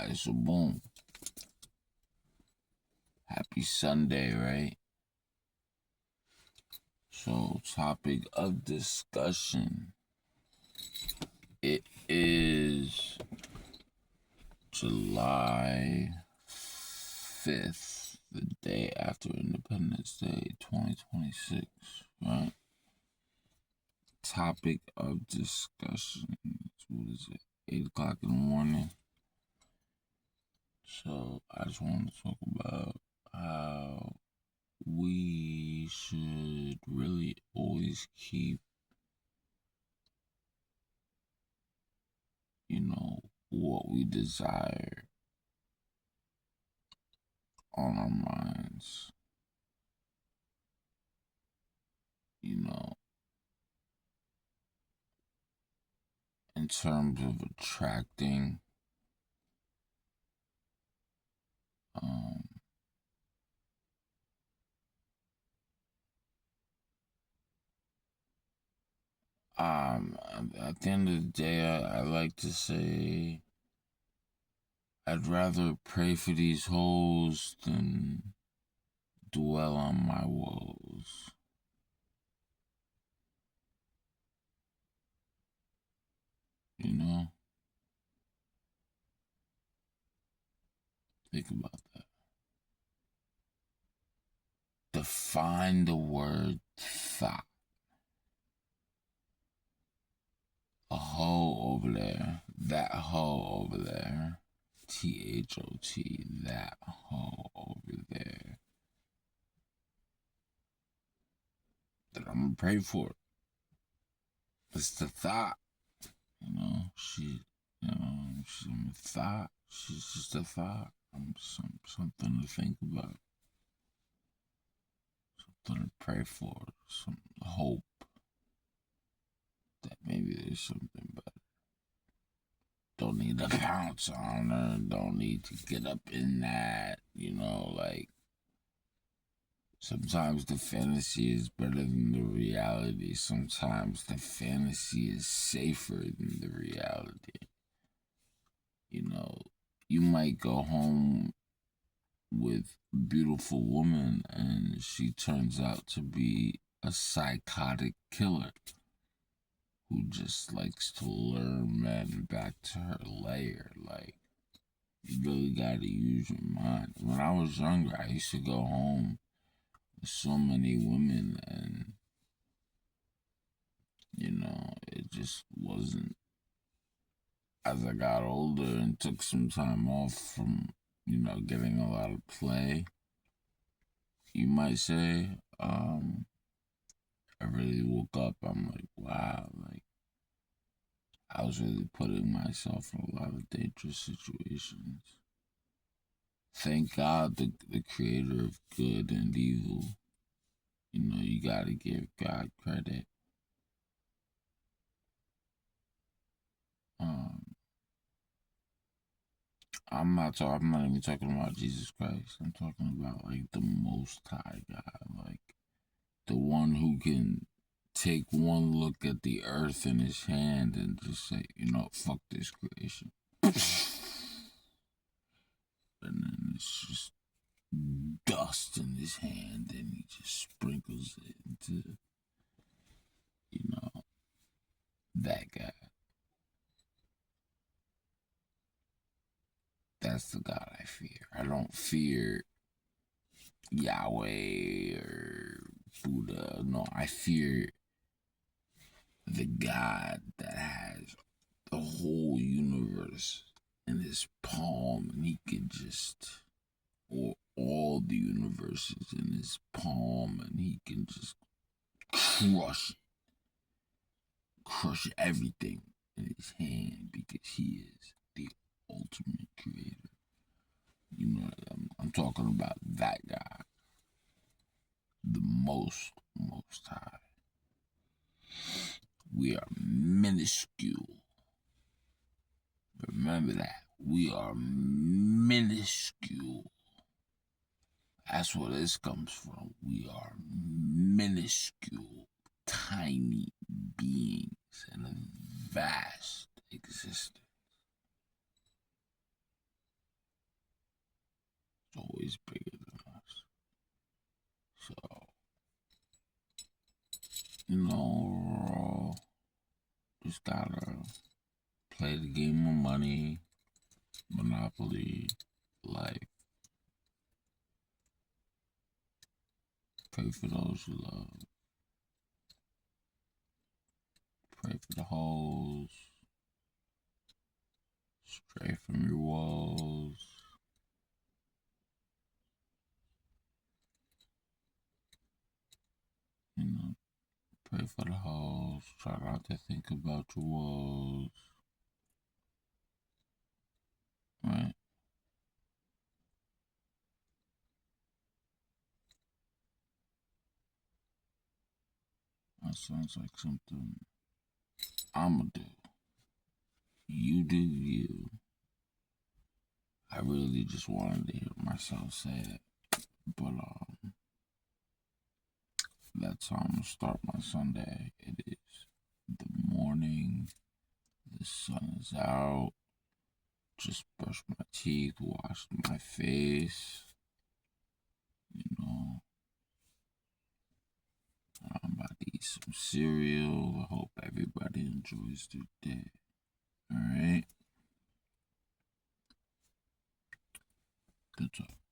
Alright, so boom. Happy Sunday, right? So, topic of discussion. It is July 5th, the day after Independence Day 2026, right? Topic of discussion. What is it? 8 o'clock in the morning. So, I just wanted to talk about how we should really always keep, what we desire on our minds. You know, in terms of attracting, um, at the end of the day, I like to say I'd rather pray for these hoes than dwell on my woes. You know, think about that. Define the word thought. A hoe over there, that hoe over there, THOT, that hoe over there, that I'm gonna pray for. It's the thought, she's a thought, she's just a thought. Something to think about, something to pray for, some hope that maybe there's something better. Don't need to pounce on her, don't need to get up in that, like sometimes the fantasy is better than the reality. Sometimes the fantasy is safer than the reality. You know, you might go home with a beautiful woman and she turns out to be a psychotic killer who just likes to lure men back to her lair. Like, you really gotta use your mind. When I was younger, I used to go home with so many women, and it just wasn't. As I got older and took some time off from, getting a lot of play, you might say, I really woke up. I'm like, wow, like, I was really putting myself in a lot of dangerous situations. Thank God, the creator of good and evil. You gotta give God credit. Um, I'm not even talking about Jesus Christ. I'm talking about like the Most High God, like the one who can take one look at the earth in his hand and just say, fuck this creation. And then it's just dust in his hand and he just sprinkles it into, you know, that guy. That's the God I fear. I don't fear Yahweh or Buddha. No, I fear the God that has the whole universe in his palm and he can just, or all the universes in his palm and he can just crush everything in his hand because he is the ultimate creator. I'm talking about that guy, the most high. We are minuscule. Remember that. We are minuscule. That's where this comes from. We are minuscule, tiny beings in a vast existence. always bigger than us. So, overall, just gotta play the game of money, Monopoly, life. Pray for those you love. Pray for the holes. Stray from your walls. Pray for the holes. Try not to think about your walls. Right? That sounds like something I'ma do. You do you. I really just wanted to hear myself say it. But that's how I'm gonna start my Sunday. It is the morning. The sun is out. Just brush my teeth, wash my face. I'm about to eat some cereal. I hope everybody enjoys their day. All right. Good talk.